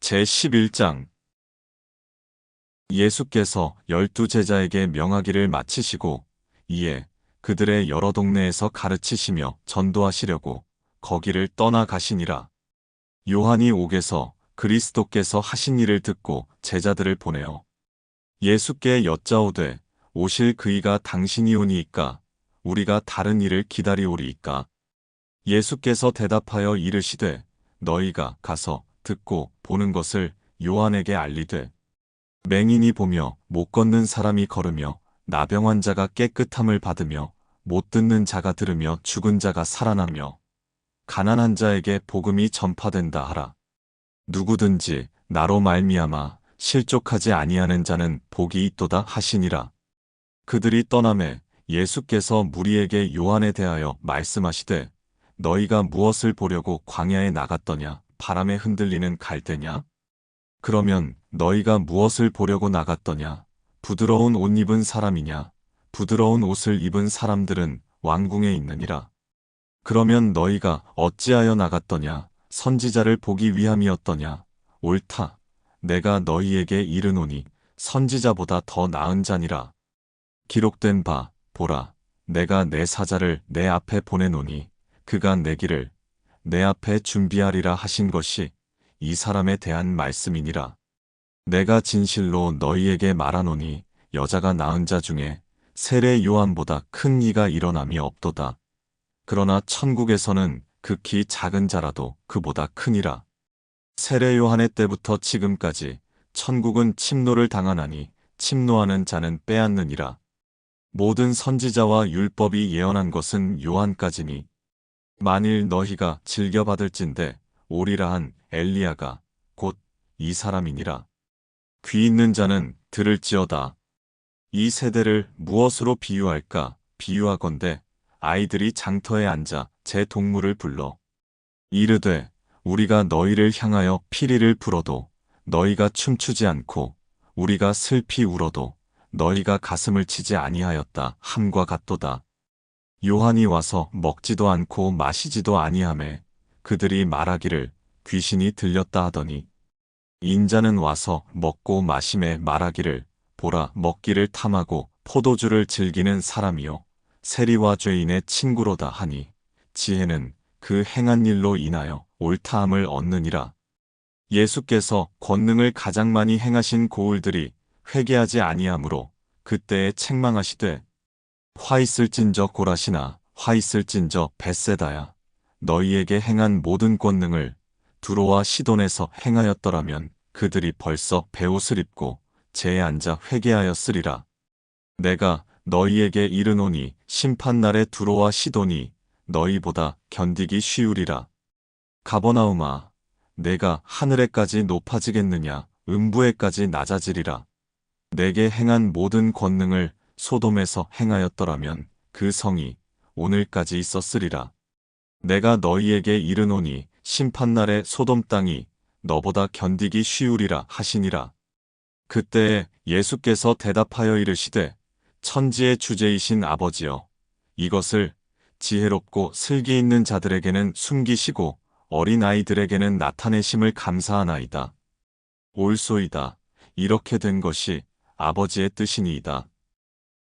제11장 예수께서 12제자에게 명하기를 마치시고 이에 그들의 여러 동네에서 가르치시며 전도하시려고 거기를 떠나가시니라. 요한이 옥에서 그리스도께서 하신 일을 듣고 제자들을 보내어 예수께 여짜오되 오실 그이가 당신이 오니이까 우리가 다른 일을 기다리오리이까. 예수께서 대답하여 이르시되 너희가 가서 듣고 보는 것을 요한에게 알리되 맹인이 보며 못 걷는 사람이 걸으며 나병 환자가 깨끗함을 받으며 못 듣는 자가 들으며 죽은 자가 살아나며 가난한 자에게 복음이 전파된다 하라. 누구든지 나로 말미암아 실족하지 아니하는 자는 복이 있도다 하시니라. 그들이 떠나매 예수께서 무리에게 요한에 대하여 말씀하시되 너희가 무엇을 보려고 광야에 나갔더냐? 바람에 흔들리는 갈대냐? 그러면 너희가 무엇을 보려고 나갔더냐? 부드러운 옷 입은 사람이냐? 부드러운 옷을 입은 사람들은 왕궁에 있느니라. 그러면 너희가 어찌하여 나갔더냐? 선지자를 보기 위함이었더냐? 옳다. 내가 너희에게 이르노니 선지자보다 더 나은 자니라. 기록된 바 보라. 내가 내 사자를 내 앞에 보내노니 그가 내 길을 내 앞에 준비하리라 하신 것이 이 사람에 대한 말씀이니라. 내가 진실로 너희에게 말하노니 여자가 낳은 자 중에 세례 요한보다 큰 이가 일어남이 없도다. 그러나 천국에서는 극히 작은 자라도 그보다 크니라. 세례 요한의 때부터 지금까지 천국은 침노를 당하나니 침노하는 자는 빼앗느니라. 모든 선지자와 율법이 예언한 것은 요한까지니 만일 너희가 즐겨받을진대 오리라 한 엘리야가 곧 이 사람이니라. 귀 있는 자는 들을지어다. 이 세대를 무엇으로 비유할까? 비유하건대 아이들이 장터에 앉아 제 동물을 불러 이르되 우리가 너희를 향하여 피리를 불어도 너희가 춤추지 않고 우리가 슬피 울어도 너희가 가슴을 치지 아니하였다 함과 같도다. 요한이 와서 먹지도 않고 마시지도 아니하매 그들이 말하기를 귀신이 들렸다 하더니 인자는 와서 먹고 마심에 말하기를 보라 먹기를 탐하고 포도주를 즐기는 사람이요 세리와 죄인의 친구로다 하니 지혜는 그 행한 일로 인하여 옳다함을 얻느니라. 예수께서 권능을 가장 많이 행하신 고울들이 회개하지 아니하므로 그때에 책망하시되 화 있을진저 고라시나 화 있을진저 벳세다야. 너희에게 행한 모든 권능을 두로와 시돈에서 행하였더라면 그들이 벌써 베옷을 입고 재에 앉아 회개하였으리라. 내가 너희에게 이르노니 심판날에 두로와 시돈이 너희보다 견디기 쉬우리라. 가버나움아, 내가 하늘에까지 높아지겠느냐? 음부에까지 낮아지리라. 내게 행한 모든 권능을 소돔에서 행하였더라면 그 성이 오늘까지 있었으리라. 내가 너희에게 이르노니 심판날에 소돔 땅이 너보다 견디기 쉬우리라 하시니라. 그때에 예수께서 대답하여 이르시되 천지의 주제이신 아버지여 이것을 지혜롭고 슬기 있는 자들에게는 숨기시고 어린 아이들에게는 나타내심을 감사하나이다. 옳소이다. 이렇게 된 것이 아버지의 뜻이니이다.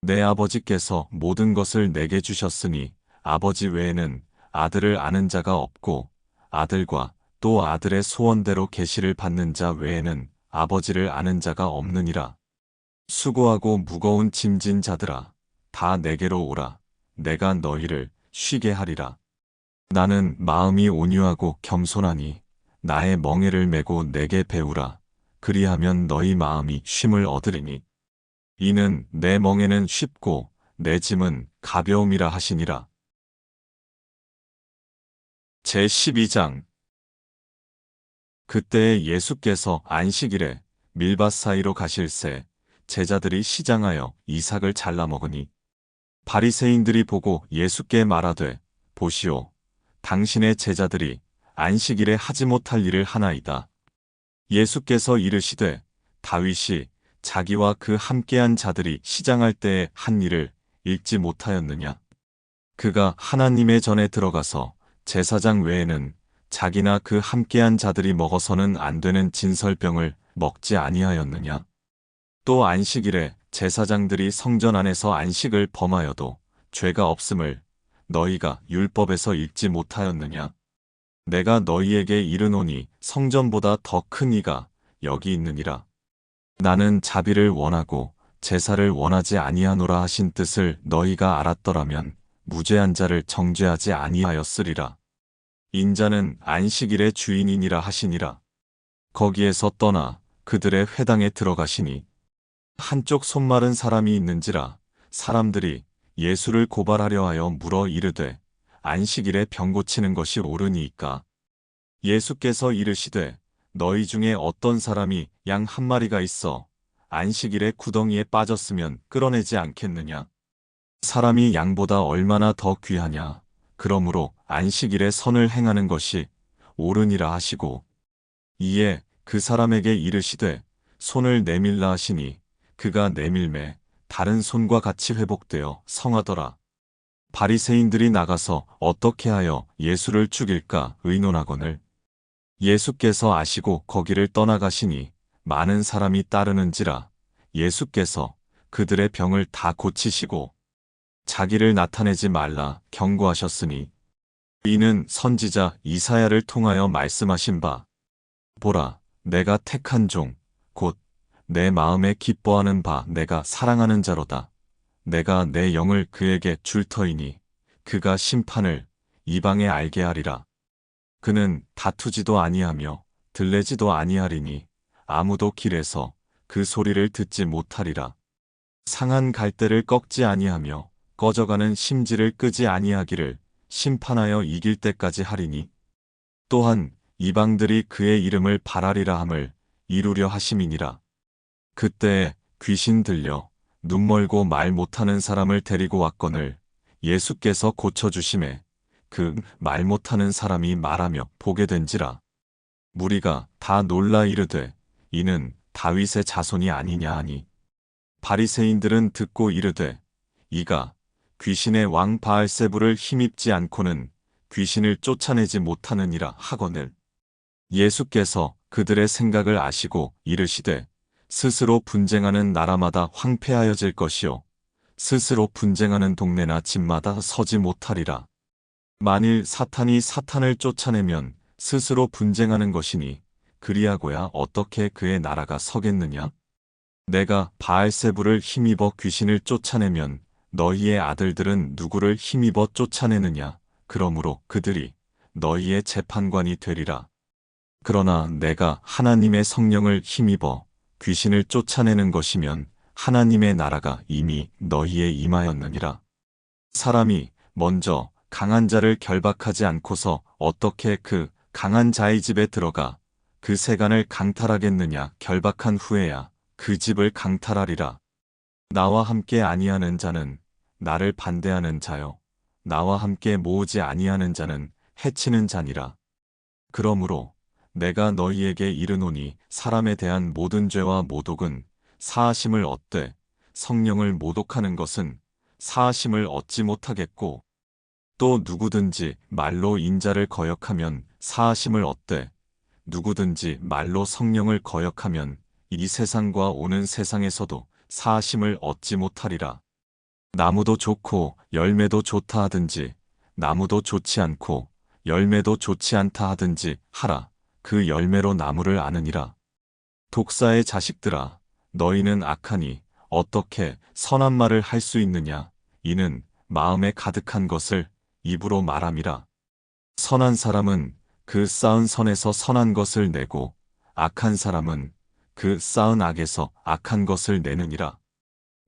내 아버지께서 모든 것을 내게 주셨으니 아버지 외에는 아들을 아는 자가 없고 아들과 또 아들의 소원대로 계시를 받는 자 외에는 아버지를 아는 자가 없느니라. 수고하고 무거운 짐진 자들아 다 내게로 오라. 내가 너희를 쉬게 하리라. 나는 마음이 온유하고 겸손하니 나의 멍에를 메고 내게 배우라. 그리하면 너희 마음이 쉼을 얻으리니 이는 내 멍에는 쉽고 내 짐은 가벼움이라 하시니라. 제12장 그때에 예수께서 안식일에 밀밭 사이로 가실새 제자들이 시장하여 이삭을 잘라 먹으니 바리새인들이 보고 예수께 말하되 보시오 당신의 제자들이 안식일에 하지 못할 일을 하나이다. 예수께서 이르시되 다윗이 자기와 그 함께한 자들이 시장할 때에 한 일을 읽지 못하였느냐? 그가 하나님의 전에 들어가서 제사장 외에는 자기나 그 함께한 자들이 먹어서는 안 되는 진설병을 먹지 아니하였느냐? 또 안식일에 제사장들이 성전 안에서 안식을 범하여도 죄가 없음을 너희가 율법에서 읽지 못하였느냐? 내가 너희에게 이르노니 성전보다 더 큰 이가 여기 있느니라. 나는 자비를 원하고 제사를 원하지 아니하노라 하신 뜻을 너희가 알았더라면 무죄한 자를 정죄하지 아니하였으리라. 인자는 안식일의 주인이니라 하시니라. 거기에서 떠나 그들의 회당에 들어가시니 한쪽 손마른 사람이 있는지라 사람들이 예수를 고발하려 하여 물어 이르되 안식일에 병 고치는 것이 옳으니이까? 예수께서 이르시되 너희 중에 어떤 사람이 양 한 마리가 있어 안식일에 구덩이에 빠졌으면 끌어내지 않겠느냐? 사람이 양보다 얼마나 더 귀하냐? 그러므로 안식일에 선을 행하는 것이 옳으니라 하시고 이에 그 사람에게 이르시되 손을 내밀라 하시니 그가 내밀매 다른 손과 같이 회복되어 성하더라. 바리새인들이 나가서 어떻게 하여 예수를 죽일까 의논하거늘 예수께서 아시고 거기를 떠나가시니 많은 사람이 따르는지라 예수께서 그들의 병을 다 고치시고 자기를 나타내지 말라 경고하셨으니 이는 선지자 이사야를 통하여 말씀하신 바 보라 내가 택한 종 곧 내 마음에 기뻐하는 바 내가 사랑하는 자로다. 내가 내 영을 그에게 줄 터이니 그가 심판을 이방에 알게 하리라. 그는 다투지도 아니하며 들레지도 아니하리니 아무도 길에서 그 소리를 듣지 못하리라. 상한 갈대를 꺾지 아니하며 꺼져가는 심지를 끄지 아니하기를 심판하여 이길 때까지 하리니 또한 이방들이 그의 이름을 발하리라 함을 이루려 하심이니라. 그때에 귀신 들려 눈멀고 말 못하는 사람을 데리고 왔거늘 예수께서 고쳐주심에 그 말 못하는 사람이 말하며 보게 된지라. 무리가 다 놀라 이르되 이는 다윗의 자손이 아니냐 하니 바리새인들은 듣고 이르되 이가 귀신의 왕 바알세불을 힘입지 않고는 귀신을 쫓아내지 못하느니라 하거늘 예수께서 그들의 생각을 아시고 이르시되 스스로 분쟁하는 나라마다 황폐하여질 것이요 스스로 분쟁하는 동네나 집마다 서지 못하리라. 만일 사탄이 사탄을 쫓아내면 스스로 분쟁하는 것이니 그리하고야 어떻게 그의 나라가 서겠느냐? 내가 바알세불을 힘입어 귀신을 쫓아내면 너희의 아들들은 누구를 힘입어 쫓아내느냐? 그러므로 그들이 너희의 재판관이 되리라. 그러나 내가 하나님의 성령을 힘입어 귀신을 쫓아내는 것이면 하나님의 나라가 이미 너희에 임하였느니라. 사람이 먼저 강한 자를 결박하지 않고서 어떻게 그 강한 자의 집에 들어가 그 세간을 강탈하겠느냐? 결박한 후에야 그 집을 강탈하리라. 나와 함께 아니하는 자는 나를 반대하는 자요 나와 함께 모으지 아니하는 자는 해치는 자니라. 그러므로 내가 너희에게 이르노니 사람에 대한 모든 죄와 모독은 사하심을 얻되 성령을 모독하는 것은 사하심을 얻지 못하겠고 또 누구든지 말로 인자를 거역하면 사하심을 얻되 누구든지 말로 성령을 거역하면 이 세상과 오는 세상에서도 사하심을 얻지 못하리라. 나무도 좋고 열매도 좋다 하든지 나무도 좋지 않고 열매도 좋지 않다 하든지 하라. 그 열매로 나무를 아느니라. 독사의 자식들아 너희는 악하니 어떻게 선한 말을 할 수 있느냐? 이는 마음에 가득한 것을 입으로 말함이라. 선한 사람은 그 쌓은 선에서 선한 것을 내고 악한 사람은 그 쌓은 악에서 악한 것을 내느니라.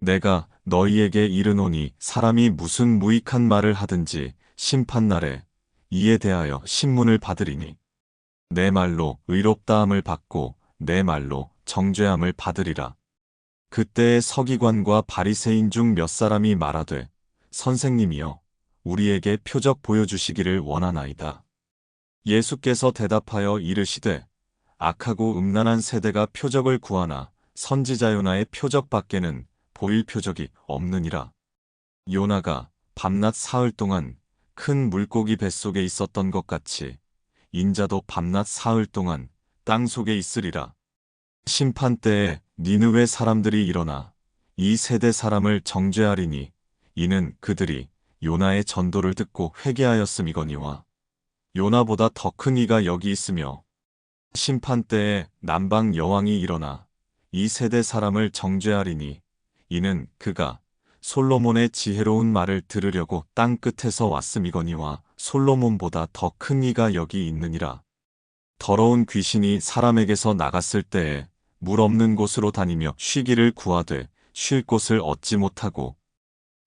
내가 너희에게 이르노니 사람이 무슨 무익한 말을 하든지 심판날에 이에 대하여 신문을 받으리니 내 말로 의롭다함을 받고 내 말로 정죄함을 받으리라. 그때의 서기관과 바리새인 중 몇 사람이 말하되 선생님이여 우리에게 표적 보여주시기를 원하나이다. 예수께서 대답하여 이르시되 악하고 음란한 세대가 표적을 구하나 선지자 요나의 표적 밖에는 보일 표적이 없느니라. 요나가 밤낮 사흘 동안 큰 물고기 뱃속에 있었던 것 같이 인자도 밤낮 사흘 동안 땅 속에 있으리라. 심판 때에 니느웨 사람들이 일어나 이 세대 사람을 정죄하리니 이는 그들이 요나의 전도를 듣고 회개하였음이거니와 요나보다 더 큰 이가 여기 있으며 심판 때에 남방 여왕이 일어나 이 세대 사람을 정죄하리니 이는 그가 솔로몬의 지혜로운 말을 들으려고 땅 끝에서 왔음이거니와 솔로몬보다 더 큰 이가 여기 있느니라. 더러운 귀신이 사람에게서 나갔을 때에 물 없는 곳으로 다니며 쉬기를 구하되 쉴 곳을 얻지 못하고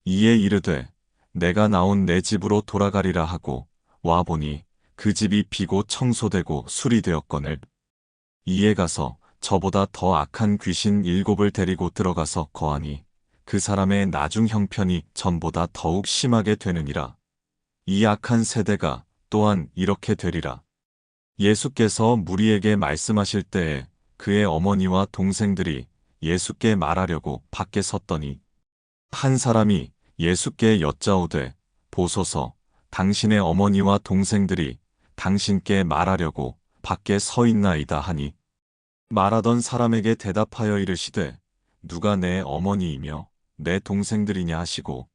이에 이르되 내가 나온 내 집으로 돌아가리라 하고 와보니 그 집이 비고 청소되고 수리되었거늘 이에 가서 저보다 더 악한 귀신 7을 데리고 들어가서 거하니 그 사람의 나중 형편이 전보다 더욱 심하게 되느니라. 이 악한 세대가 또한 이렇게 되리라. 예수께서 무리에게 말씀하실 때에 그의 어머니와 동생들이 예수께 말하려고 밖에 섰더니 한 사람이 예수께 여짜오되 보소서 당신의 어머니와 동생들이 당신께 말하려고 밖에 서 있나이다 하니 말하던 사람에게 대답하여 이르시되 누가 내 어머니이며 내 동생들이냐 하시고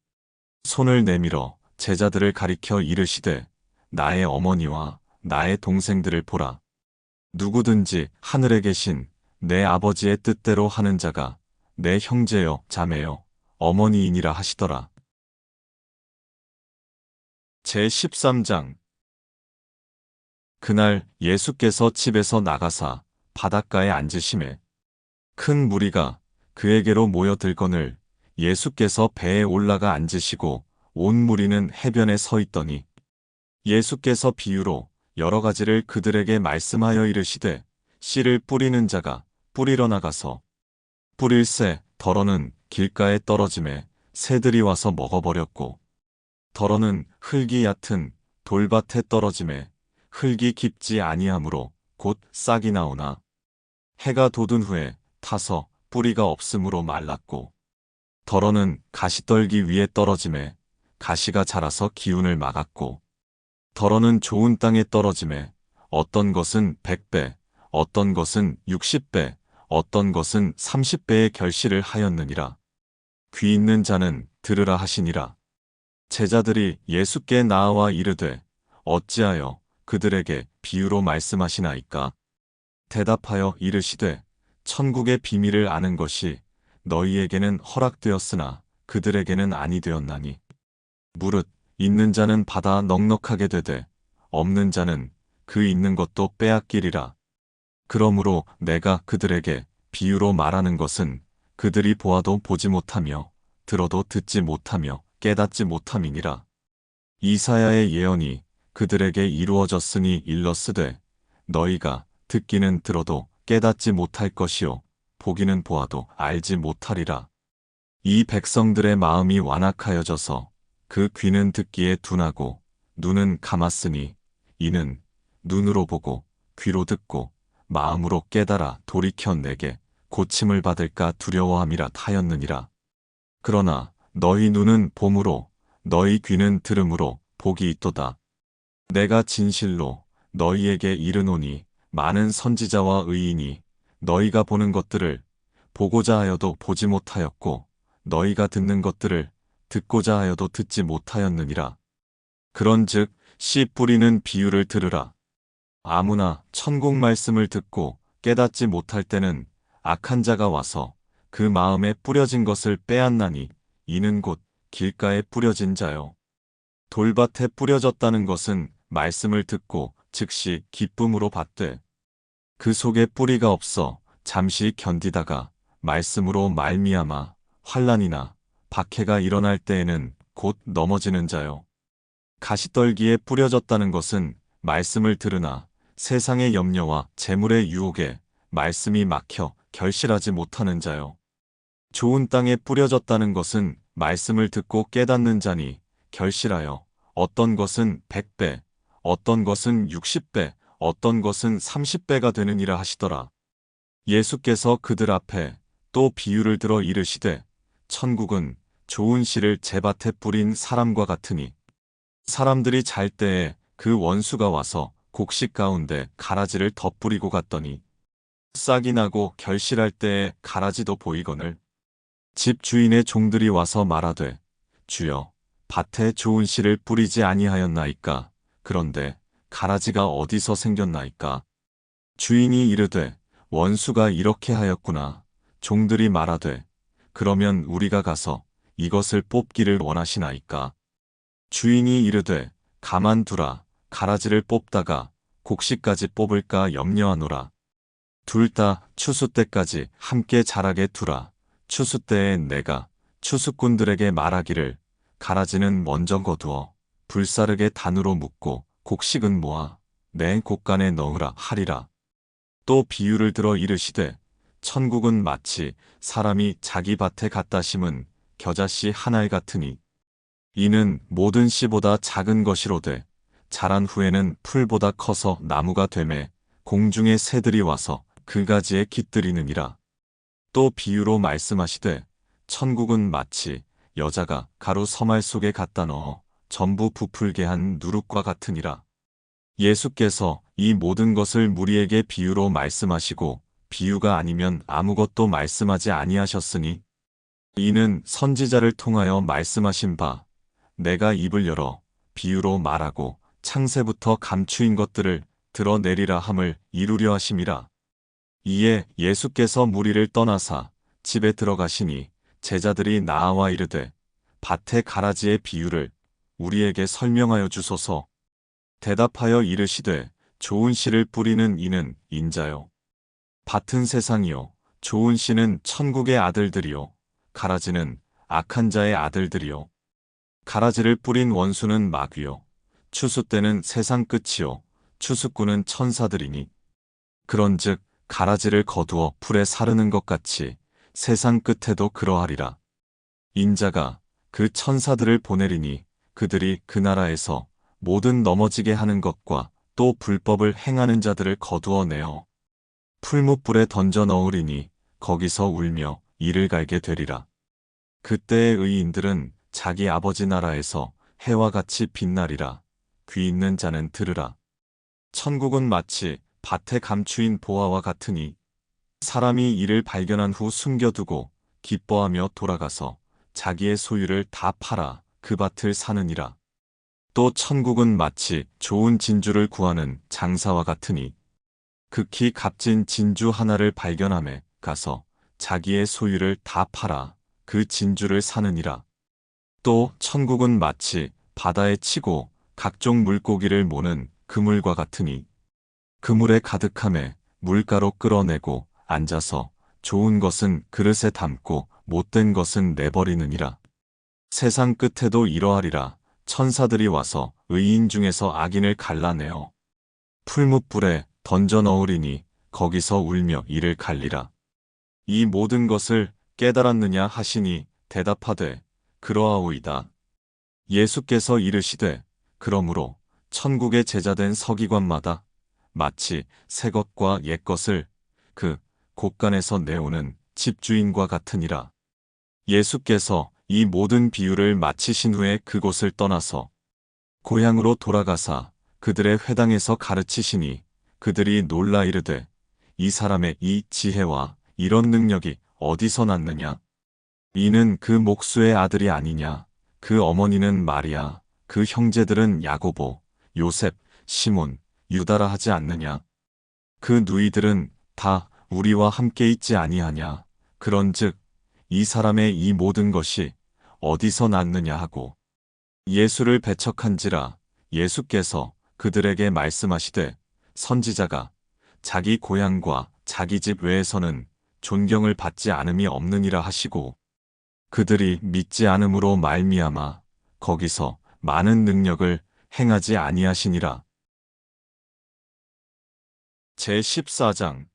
손을 내밀어 제자들을 가리켜 이르시되 나의 어머니와 나의 동생들을 보라. 누구든지 하늘에 계신 내 아버지의 뜻대로 하는 자가 내 형제여 자매여 어머니이니라 하시더라. 제13장 그날 예수께서 집에서 나가사 바닷가에 앉으심에 큰 무리가 그에게로 모여들거늘 예수께서 배에 올라가 앉으시고 온 무리는 해변에 서 있더니 예수께서 비유로 여러 가지를 그들에게 말씀하여 이르시되 씨를 뿌리는 자가 뿌리러 나가서 뿌릴새 덜어는 길가에 떨어짐에 새들이 와서 먹어버렸고 덜어는 흙이 얕은 돌밭에 떨어짐에 흙이 깊지 아니하므로 곧 싹이 나오나 해가 돋은 후에 타서 뿌리가 없으므로 말랐고 덜어는 가시떨기 위에 떨어짐에 가시가 자라서 기운을 막았고 덜어는 좋은 땅에 떨어짐에 어떤 것은 100배, 어떤 것은 60배, 어떤 것은 30배의 결실을 하였느니라. 귀 있는 자는 들으라 하시니라. 제자들이 예수께 나아와 이르되 어찌하여 그들에게 비유로 말씀하시나이까? 대답하여 이르시되 천국의 비밀을 아는 것이 너희에게는 허락되었으나 그들에게는 아니 되었나니 무릇 있는 자는 받아 넉넉하게 되되 없는 자는 그 있는 것도 빼앗기리라. 그러므로 내가 그들에게 비유로 말하는 것은 그들이 보아도 보지 못하며 들어도 듣지 못하며 깨닫지 못함이니라. 이사야의 예언이 그들에게 이루어졌으니 일렀으되 너희가 듣기는 들어도 깨닫지 못할 것이요 보기는 보아도 알지 못하리라. 이 백성들의 마음이 완악하여져서 그 귀는 듣기에 둔하고 눈은 감았으니 이는 눈으로 보고 귀로 듣고 마음으로 깨달아 돌이켜 내게 고침을 받을까 두려워함이라 하였느니라. 그러나 너희 눈은 봄으로 너희 귀는 들음으로 복이 있도다. 내가 진실로 너희에게 이르노니 많은 선지자와 의인이 너희가 보는 것들을 보고자 하여도 보지 못하였고 너희가 듣는 것들을 듣고자 하여도 듣지 못하였느니라. 그런즉 씨 뿌리는 비유를 들으라. 아무나 천국 말씀을 듣고 깨닫지 못할 때는 악한 자가 와서 그 마음에 뿌려진 것을 빼앗나니 이는 곧 길가에 뿌려진 자요. 돌밭에 뿌려졌다는 것은 말씀을 듣고 즉시 기쁨으로 받되 그 속에 뿌리가 없어 잠시 견디다가 말씀으로 말미암아 환난이나 박해가 일어날 때에는 곧 넘어지는 자요. 가시떨기에 뿌려졌다는 것은 말씀을 들으나 세상의 염려와 재물의 유혹에 말씀이 막혀 결실하지 못하는 자요. 좋은 땅에 뿌려졌다는 것은 말씀을 듣고 깨닫는 자니 결실하여 어떤 것은 100배, 어떤 것은 60배, 어떤 것은 30배가 되느니라 하시더라. 예수께서 그들 앞에 또 비유를 들어 이르시되 천국은 좋은 씨를 제밭에 뿌린 사람과 같으니 사람들이 잘 때에 그 원수가 와서 곡식 가운데 가라지를 덧뿌리고 갔더니 싹이 나고 결실할 때에 가라지도 보이거늘 집 주인의 종들이 와서 말하되 주여 밭에 좋은 씨를 뿌리지 아니하였나이까 그런데 가라지가 어디서 생겼나이까 주인이 이르되 원수가 이렇게 하였구나 종들이 말하되 그러면 우리가 가서 이것을 뽑기를 원하시나이까 주인이 이르되 가만두라 가라지를 뽑다가 곡식까지 뽑을까 염려하노라 둘 다 추수 때까지 함께 자라게 두라 추수 때에 내가 추수꾼들에게 말하기를 가라지는 먼저 거두어 불사르게 단으로 묶고 곡식은 모아 내 곡간에 넣으라 하리라 또 비유를 들어 이르시되 천국은 마치 사람이 자기 밭에 갖다 심은 겨자씨 하나에 같으니 이는 모든 씨보다 작은 것이로되 자란 후에는 풀보다 커서 나무가 되매 공중의 새들이 와서 그 가지에 깃들이느니라. 또 비유로 말씀하시되 천국은 마치 여자가 가루 서말 속에 갖다 넣어 전부 부풀게 한 누룩과 같으니라. 예수께서 이 모든 것을 무리에게 비유로 말씀하시고 비유가 아니면 아무것도 말씀하지 아니하셨으니 이는 선지자를 통하여 말씀하신 바 내가 입을 열어 비유로 말하고 창세부터 감추인 것들을 드러내리라 함을 이루려 하심이라. 이에 예수께서 무리를 떠나사 집에 들어가시니 제자들이 나아와 이르되 밭의 가라지의 비유를 우리에게 설명하여 주소서. 대답하여 이르시되 좋은 씨를 뿌리는 이는 인자요 밭은 세상이요 좋은 씨는 천국의 아들들이요 가라지는 악한 자의 아들들이요 가라지를 뿌린 원수는 마귀요 추수 때는 세상 끝이요 추수꾼은 천사들이니 그런즉 가라지를 거두어 풀에 사르는 것 같이 세상 끝에도 그러하리라. 인자가 그 천사들을 보내리니 그들이 그 나라에서 모든 넘어지게 하는 것과 또 불법을 행하는 자들을 거두어내어 풀무불에 던져 넣으리니 거기서 울며 이를 갈게 되리라. 그때의 의인들은 자기 아버지 나라에서 해와 같이 빛나리라. 귀 있는 자는 들으라. 천국은 마치 밭에 감추인 보화와 같으니 사람이 이를 발견한 후 숨겨두고 기뻐하며 돌아가서 자기의 소유를 다 팔아 그 밭을 사느니라. 또 천국은 마치 좋은 진주를 구하는 장사와 같으니 극히 값진 진주 하나를 발견함에 가서 자기의 소유를 다 팔아 그 진주를 사느니라. 또 천국은 마치 바다에 치고 각종 물고기를 모는 그물과 같으니 그물에 가득함에 물가로 끌어내고 앉아서 좋은 것은 그릇에 담고 못된 것은 내버리느니라. 세상 끝에도 이러하리라. 천사들이 와서 의인 중에서 악인을 갈라내어 풀무불에 던져 넣으리니 거기서 울며 이를 갈리라. 이 모든 것을 깨달았느냐 하시니 대답하되 그러하오이다. 예수께서 이르시되 그러므로 천국의 제자된 서기관마다 마치 새 것과 옛 것을 그 곳간에서 내오는 집주인과 같으니라. 예수께서 이 모든 비유를 마치신 후에 그곳을 떠나서 고향으로 돌아가사 그들의 회당에서 가르치시니 그들이 놀라 이르되 이 사람의 이 지혜와 이런 능력이 어디서 났느냐? 이는 그 목수의 아들이 아니냐? 그 어머니는 마리아, 그 형제들은 야고보, 요셉, 시몬, 유다라 하지 않느냐? 그 누이들은 다 우리와 함께 있지 아니하냐? 그런즉 이 사람의 이 모든 것이 어디서 났느냐 하고 예수를 배척한지라. 예수께서 그들에게 말씀하시되 선지자가 자기 고향과 자기 집 외에서는 존경을 받지 않음이 없느니라 하시고 그들이 믿지 않음으로 말미암아 거기서 많은 능력을 행하지 아니하시니라. 제14장.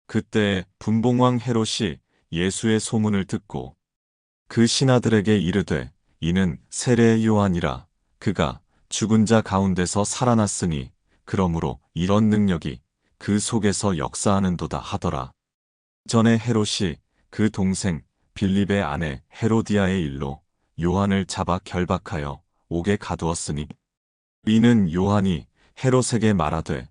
그때 분봉왕 헤롯이 예수의 소문을 듣고 그 신하들에게 이르되 이는 세례 요한이라. 그가 죽은 자 가운데서 살아났으니 그러므로 이런 능력이 그 속에서 역사하는도다 하더라. 전에 헤롯이 그 동생 빌립의 아내 헤로디아의 일로 요한을 잡아 결박하여 옥에 가두었으니 이는 요한이 헤롯에게 말하되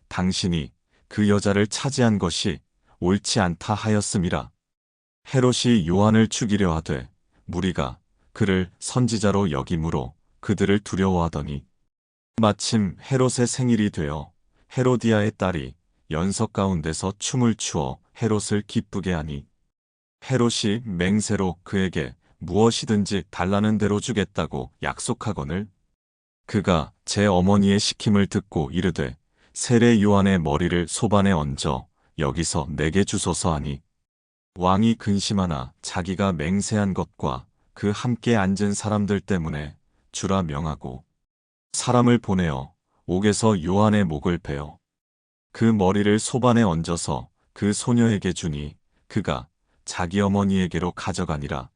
당신이 그 여자를 차지한 것이 옳지 않다 하였음이라. 헤롯이 요한을 죽이려 하되 무리가 그를 선지자로 여김으로 그들을 두려워하더니 마침 헤롯의 생일이 되어 헤로디아의 딸이 연석 가운데서 춤을 추어 헤롯을 기쁘게 하니 헤롯이 맹세로 그에게 무엇이든지 달라는 대로 주겠다고 약속하거늘 그가 제 어머니의 시킴을 듣고 이르되 세례 요한의 머리를 소반에 얹어 여기서 내게 주소서 하니 왕이 근심하나 자기가 맹세한 것과 그 함께 앉은 사람들 때문에 주라 명하고 사람을 보내어 옥에서 요한의 목을 베어 그 머리를 소반에 얹어서 그 소녀에게 주니 그가 자기 어머니에게로 가져가니라.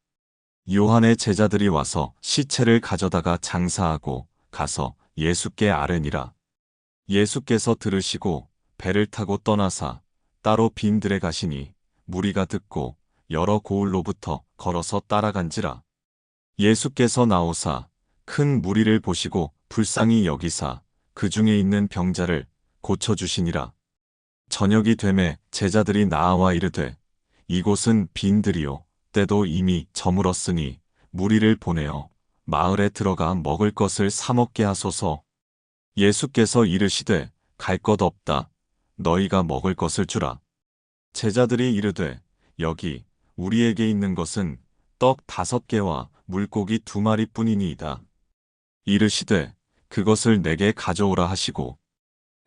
요한의 제자들이 와서 시체를 가져다가 장사하고 가서 예수께 아뢰니라. 예수께서 들으시고 배를 타고 떠나사 따로 빈들에 가시니 무리가 듣고 여러 고을로부터 걸어서 따라간지라. 예수께서 나오사 큰 무리를 보시고 불쌍히 여기사 그 중에 있는 병자를 고쳐주시니라. 저녁이 되매 제자들이 나아와 이르되 이곳은 빈들이요 때도 이미 저물었으니 무리를 보내어 마을에 들어가 먹을 것을 사 먹게 하소서. 예수께서 이르시되 갈 것 없다. 너희가 먹을 것을 주라. 제자들이 이르되 여기 우리에게 있는 것은 떡 5개와 물고기 2마리뿐이니이다. 이르시되 그것을 내게 가져오라 하시고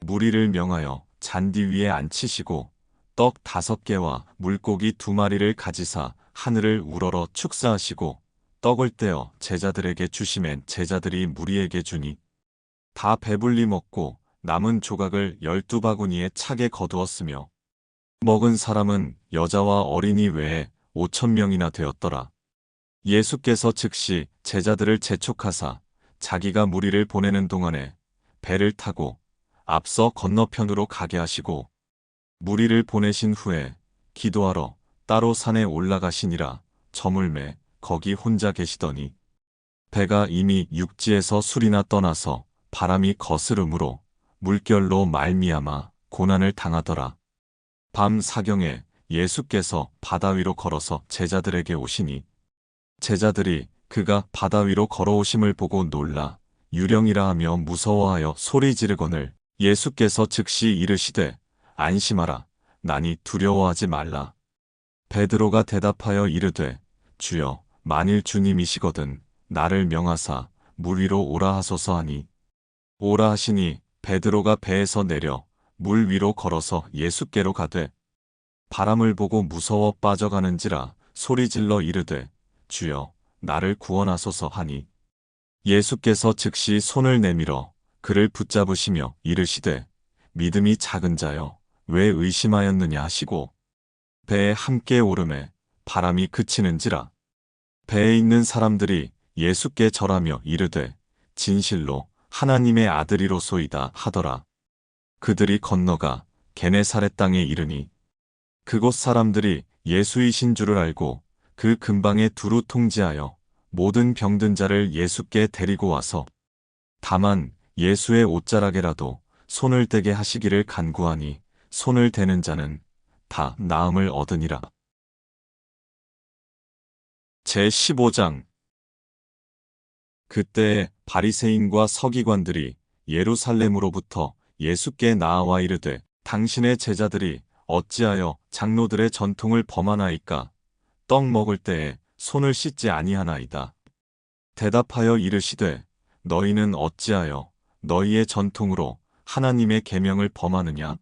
무리를 명하여 잔디 위에 앉히시고 떡 5개와 물고기 2마리를 가지사 하늘을 우러러 축사하시고 떡을 떼어 제자들에게 주시면 제자들이 무리에게 주니 다 배불리 먹고 남은 조각을 12바구니에 차게 거두었으며 먹은 사람은 여자와 어린이 외에 5,000명이나 되었더라. 예수께서 즉시 제자들을 재촉하사 자기가 무리를 보내는 동안에 배를 타고 앞서 건너편으로 가게 하시고 무리를 보내신 후에 기도하러 따로 산에 올라가시니라. 저물매 거기 혼자 계시더니 배가 이미 육지에서 술이나 떠나서 바람이 거스름으로 물결로 말미암아 고난을 당하더라. 밤 사경에 예수께서 바다 위로 걸어서 제자들에게 오시니 제자들이 그가 바다 위로 걸어오심을 보고 놀라 유령이라 하며 무서워하여 소리 지르거늘 예수께서 즉시 이르시되 안심하라. 나니 두려워하지 말라. 베드로가 대답하여 이르되 주여 만일 주님이시거든 나를 명하사 물 위로 오라 하소서 하니 오라 하시니 베드로가 배에서 내려 물 위로 걸어서 예수께로 가되 바람을 보고 무서워 빠져가는지라 소리질러 이르되 주여 나를 구원하소서 하니 예수께서 즉시 손을 내밀어 그를 붙잡으시며 이르시되 믿음이 작은 자여 왜 의심하였느냐 하시고 배에 함께 오르매 바람이 그치는지라 배에 있는 사람들이 예수께 절하며 이르되 진실로 하나님의 아들이로소이다 하더라. 그들이 건너가 게네사렛 땅에 이르니 그곳 사람들이 예수이신 줄을 알고 그 근방에 두루 통지하여 모든 병든 자를 예수께 데리고 와서 다만 예수의 옷자락에라도 손을 대게 하시기를 간구하니 손을 대는 자는 다 나음을 얻으니라. 제15장 그때에 바리새인과 서기관들이 예루살렘으로부터 예수께 나아와 이르되 당신의 제자들이 어찌하여 장로들의 전통을 범하나이까? 떡 먹을 때에 손을 씻지 아니하나이다. 대답하여 이르시되 너희는 어찌하여 너희의 전통으로 하나님의 계명을 범하느냐?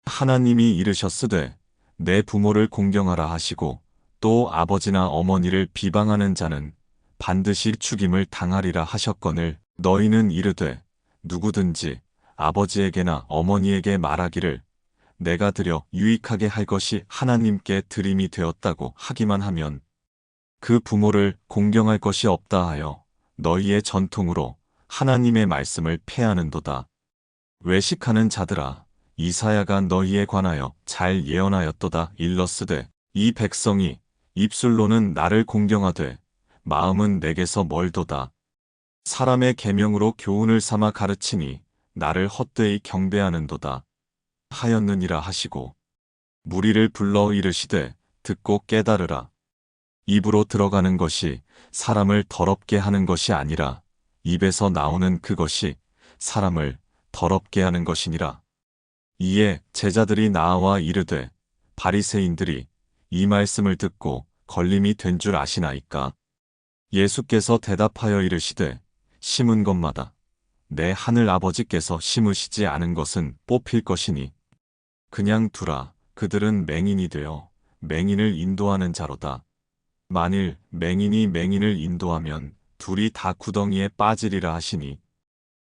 하나님이 이르셨으되 내 부모를 공경하라 하시고 또 아버지나 어머니를 비방하는 자는 반드시 죽임을 당하리라 하셨거늘 너희는 이르되 누구든지 아버지에게나 어머니에게 말하기를 내가 드려 유익하게 할 것이 하나님께 드림이 되었다고 하기만 하면 그 부모를 공경할 것이 없다 하여 너희의 전통으로 하나님의 말씀을 폐하는도다. 외식하는 자들아 이사야가 너희에 관하여 잘 예언하였도다. 일러스되 이 백성이 입술로는 나를 공경하되 마음은 내게서 멀도다. 사람의 계명으로 교훈을 삼아 가르치니 나를 헛되이 경배하는도다 하였느니라 하시고 무리를 불러 이르시되 듣고 깨달으라. 입으로 들어가는 것이 사람을 더럽게 하는 것이 아니라 입에서 나오는 그것이 사람을 더럽게 하는 것이니라. 이에 제자들이 나와 이르되 바리새인들이 이 말씀을 듣고 걸림이 된 줄 아시나이까? 예수께서 대답하여 이르시되 심은 것마다 내 하늘 아버지께서 심으시지 않은 것은 뽑힐 것이니 그냥 두라. 그들은 맹인이 되어 맹인을 인도하는 자로다. 만일 맹인이 맹인을 인도하면 둘이 다 구덩이에 빠지리라 하시니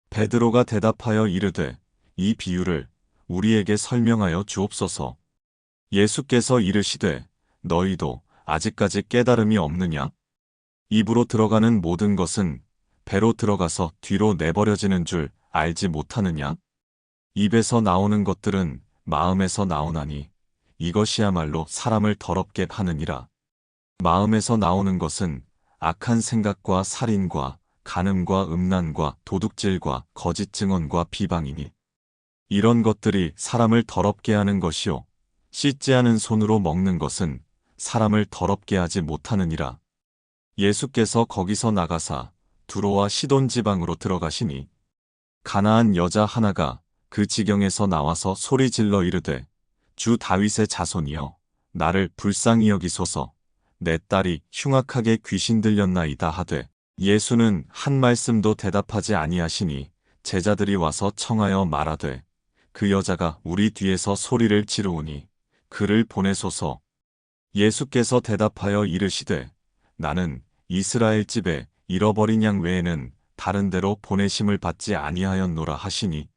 베드로가 대답하여 이르되 이 비유를 우리에게 설명하여 주옵소서. 예수께서 이르시되 너희도 아직까지 깨달음이 없느냐? 입으로 들어가는 모든 것은 배로 들어가서 뒤로 내버려지는 줄 알지 못하느냐? 입에서 나오는 것들은 마음에서 나오나니 이것이야말로 사람을 더럽게 하느니라. 마음에서 나오는 것은 악한 생각과 살인과 간음과 음란과 도둑질과 거짓 증언과 비방이니 이런 것들이 사람을 더럽게 하는 것이요 씻지 않은 손으로 먹는 것은 사람을 더럽게 하지 못하느니라. 예수께서 거기서 나가사 두로와 시돈 지방으로 들어가시니 가나안 여자 하나가 그 지경에서 나와서 소리 질러 이르되 주 다윗의 자손이여 나를 불쌍히 여기소서. 내 딸이 흉악하게 귀신 들렸나이다 하되 예수는 한 말씀도 대답하지 아니하시니 제자들이 와서 청하여 말하되 그 여자가 우리 뒤에서 소리를 지르오니 그를 보내소서. 예수께서 대답하여 이르시되 나는 이스라엘 집에 잃어버린 양 외에는 다른 데로 보내심을 받지 아니하였노라 하시니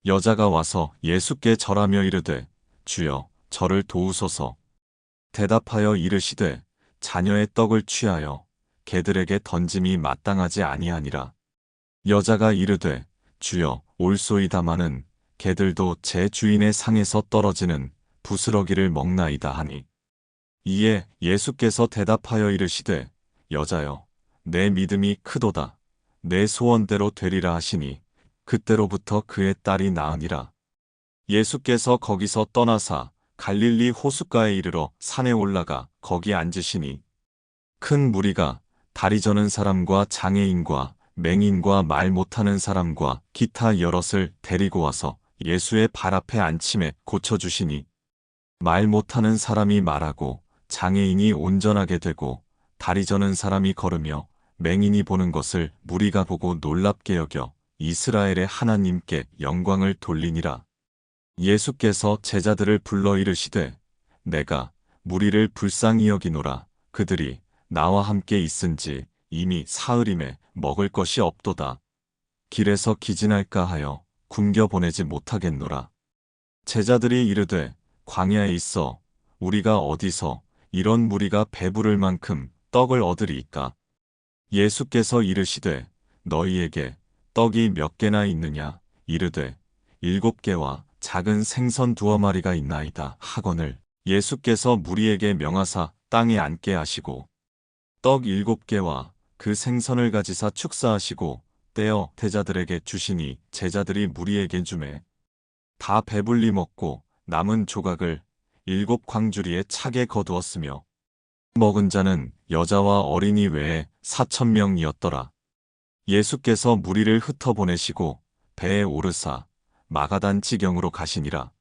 여자가 와서 예수께 절하며 이르되 주여 저를 도우소서. 대답하여 이르시되 자녀의 떡을 취하여 개들에게 던짐이 마땅하지 아니하니라. 여자가 이르되 주여 올소이다마는 개들도 제 주인의 상에서 떨어지는 부스러기를 먹나이다 하니 이에 예수께서 대답하여 이르시되 여자여 내 믿음이 크도다. 내 소원대로 되리라 하시니 그때로부터 그의 딸이 나으니라. 예수께서 거기서 떠나사 갈릴리 호숫가에 이르러 산에 올라가 거기 앉으시니 큰 무리가 다리 저는 사람과 장애인과 맹인과 말 못하는 사람과 기타 여럿을 데리고 와서 예수의 발 앞에 앉힘에 고쳐주시니 말 못하는 사람이 말하고 장애인이 온전하게 되고 다리 저는 사람이 걸으며 맹인이 보는 것을 무리가 보고 놀랍게 여겨 이스라엘의 하나님께 영광을 돌리니라. 예수께서 제자들을 불러 이르시되 내가 무리를 불쌍히 여기노라. 그들이 나와 함께 있은지 이미 사흘임에 먹을 것이 없도다. 길에서 기진할까 하여 굶겨 보내지 못하겠노라. 제자들이 이르되 광야에 있어 우리가 어디서 이런 무리가 배부를 만큼 떡을 얻으리이까? 예수께서 이르시되 너희에게 떡이 몇 개나 있느냐? 이르되 7개와 작은 생선 2마리가 있나이다 하거늘 예수께서 무리에게 명하사 땅에 앉게 하시고 떡 7개와 그 생선을 가지사 축사하시고 떼어 제자들에게 주시니 제자들이 무리에게 주매 다 배불리 먹고 남은 조각을 7광주리에 차게 거두었으며 먹은 자는 여자와 어린이 외에 4,000명이었더라. 예수께서 무리를 흩어보내시고 배에 오르사 마가단 지경으로 가시니라.